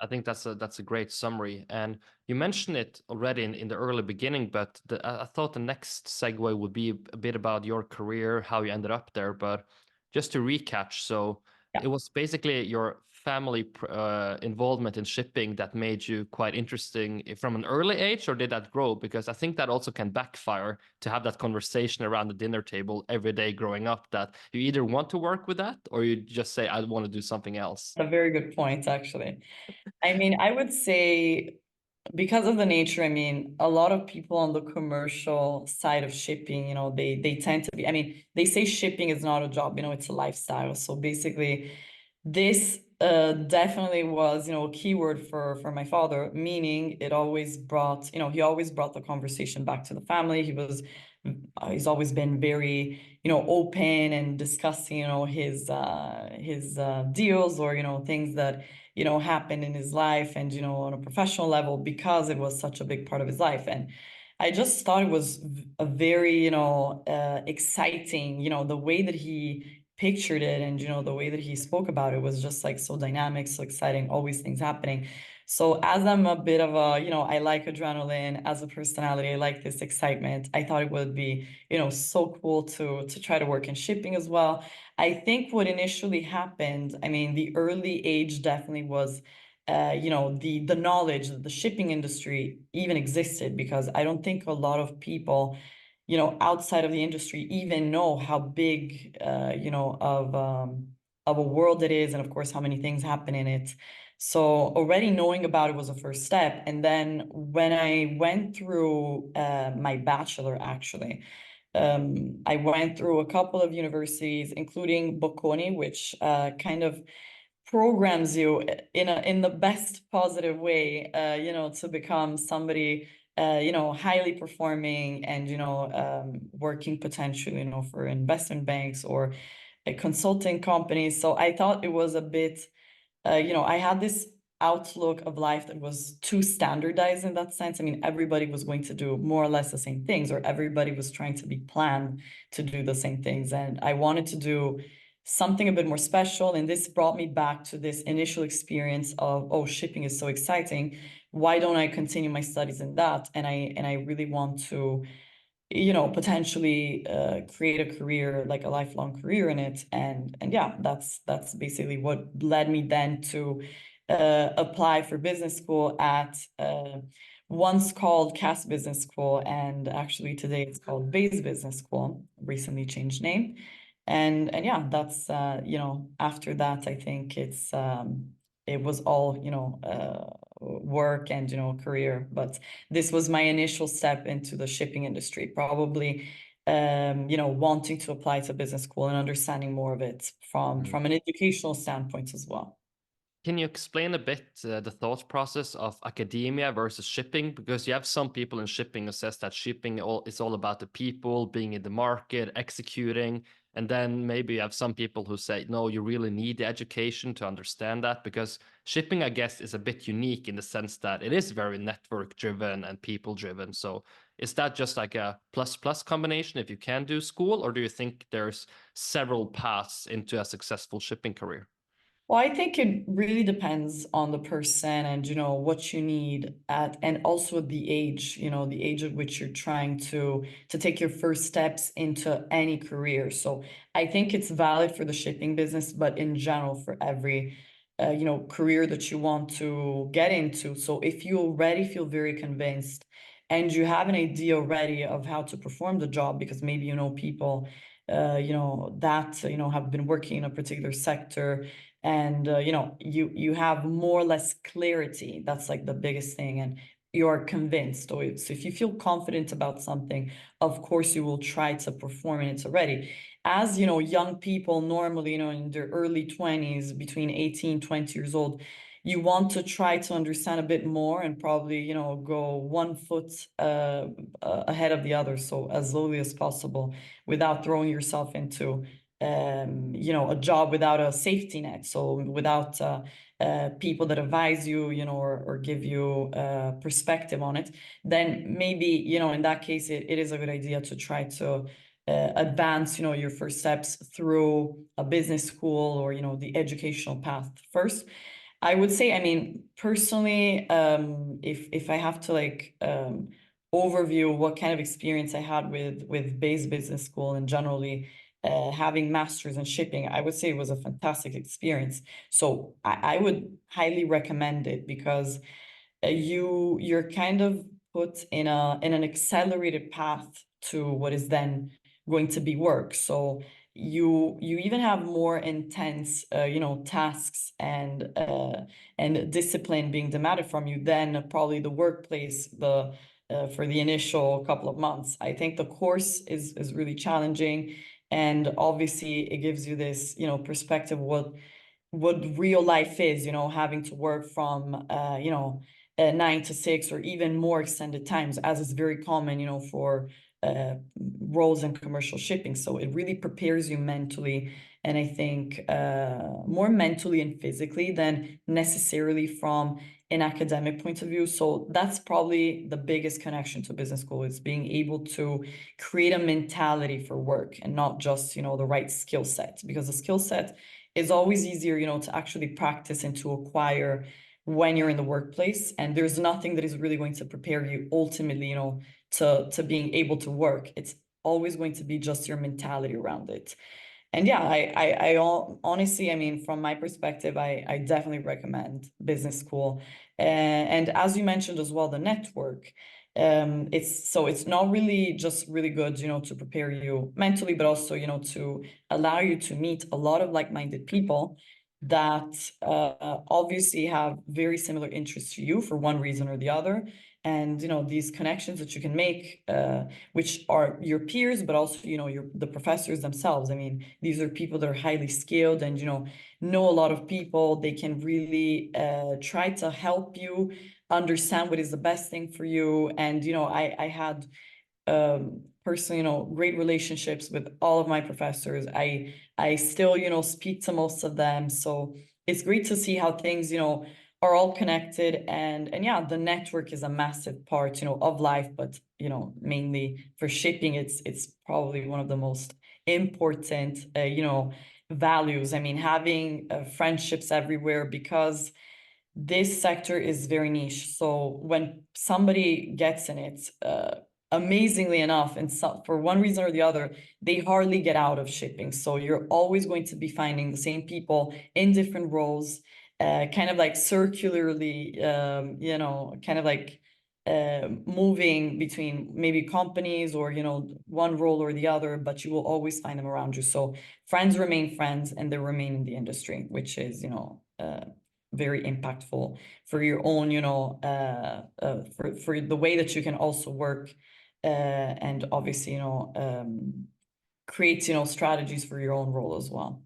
I think that's a great summary. And you mentioned it already in the early beginning, but I thought the next segue would be a bit about your career, how you ended up there. But just to recap, so Yeah. it was basically your family involvement in shipping that made you quite interesting from an early age, or did that grow? Because I think that also can backfire to have that conversation around the dinner table every day growing up, that you either want to work with that or you just say, I want to do something else. A very good point, actually. I mean, I would say because of the nature, I mean, a lot of people on the commercial side of shipping, they tend to be, I mean, they say shipping is not a job, it's a lifestyle. So basically, this definitely was, a keyword for my father, meaning it always brought, he always brought the conversation back to the family. He's always been very, open and discussing, his deals or, things that happened in his life and, on a professional level, because it was such a big part of his life. And I just thought it was a very, exciting, the way that he pictured it and, the way that he spoke about it was just like so dynamic, so exciting, always things happening. So as I'm a bit of a, I like adrenaline as a personality, I like this excitement. I thought it would be, so cool to try to work in shipping as well. I think what initially happened, I mean, the early age definitely was, the knowledge that the shipping industry even existed, because I don't think a lot of people, outside of the industry even know how big, of a world it is, and of course, how many things happen in it. So already knowing about it was a first step. And then when I went through my bachelor, actually, I went through a couple of universities, including Bocconi, which kind of programs you in the best positive way, to become somebody, highly performing and, working potentially, for investment banks or consulting companies. So I thought it was a bit, I had this outlook of life that was too standardized in that sense. I mean, everybody was going to do more or less the same things, or everybody was trying to be planned to do the same things. And I wanted to do something a bit more special. And this brought me back to this initial experience of, oh, shipping is so exciting. Why don't I continue my studies in that? And I really want to, potentially create a career, like a lifelong career in it. And yeah, that's basically what led me then to apply for business school at once called Cass Business School, and actually today it's called Bayes Business School, recently changed name. And yeah, that's after that, I think it was all, work and, career. But this was my initial step into the shipping industry, probably, wanting to apply to business school and understanding more of it from an educational standpoint as well. Can you explain a bit the thought process of academia versus shipping? Because you have some people in shipping who says that shipping is all about the people being in the market, executing. And then maybe you have some people who say, no, you really need the education to understand that, because shipping, I guess, is a bit unique in the sense that it is very network driven and people driven. So is that just like a plus plus combination if you can do school, or do you think there's several paths into a successful shipping career? Well, I think it really depends on the person and, what you need at, and also the age at which you're trying to take your first steps into any career. So I think it's valid for the shipping business, but in general for every, career that you want to get into. So if you already feel very convinced and you have an idea already of how to perform the job, because maybe you know people, that, have been working in a particular sector, and you have more or less clarity. That's like the biggest thing, and you're convinced. So if you feel confident about something, of course you will try to perform in it already. As young people normally, in their early 20s, between 18 20 years old, you want to try to understand a bit more and probably go 1 foot ahead of the other, so as slowly as possible, without throwing yourself into a job without a safety net. So without people that advise you, or give you perspective on it, then maybe, in that case, it is a good idea to try to advance, your first steps through a business school or, the educational path first. I would say, I mean, personally, if I have to like overview what kind of experience I had with Bayes Business School and generally having masters in shipping, I would say it was a fantastic experience. So I would highly recommend it because you're kind of put in an accelerated path to what is then going to be work. So you even have more intense tasks and discipline being demanded from you than probably the workplace for the initial couple of months. I think the course is really challenging, and obviously it gives you this perspective what real life is, having to work from 9 to 6 or even more extended times, as is very common, for roles in commercial shipping. So it really prepares you mentally, and I think more mentally and physically than necessarily from an academic point of view. So that's probably the biggest connection to business school, is being able to create a mentality for work and not just, the right skill set, because the skill set is always easier, to actually practice and to acquire when you're in the workplace. And there's nothing that is really going to prepare you ultimately, to being able to work. It's always going to be just your mentality around it. And yeah, honestly, I mean, from my perspective, I definitely recommend business school. And as you mentioned as well, the network, it's not really just really good, to prepare you mentally, but also, to allow you to meet a lot of like-minded people that obviously have very similar interests to you for one reason or the other. And, these connections that you can make, which are your peers, but also, the professors themselves. I mean, these are people that are highly skilled and, know a lot of people. They can really try to help you understand what is the best thing for you. And, I had personally, great relationships with all of my professors. I still, speak to most of them. So it's great to see how things, are all connected. And yeah, the network is a massive part, of life, but mainly for shipping, it's probably one of the most important values. I mean, having friendships everywhere, because this sector is very niche. So when somebody gets in it, amazingly enough, and so, for one reason or the other, they hardly get out of shipping. So you're always going to be finding the same people in different roles, kind of like circularly, kind of like moving between maybe companies or, one role or the other, but you will always find them around you. So friends remain friends and they remain in the industry, which is, very impactful for your own, for the way that you can also work, and obviously, create, strategies for your own role as well.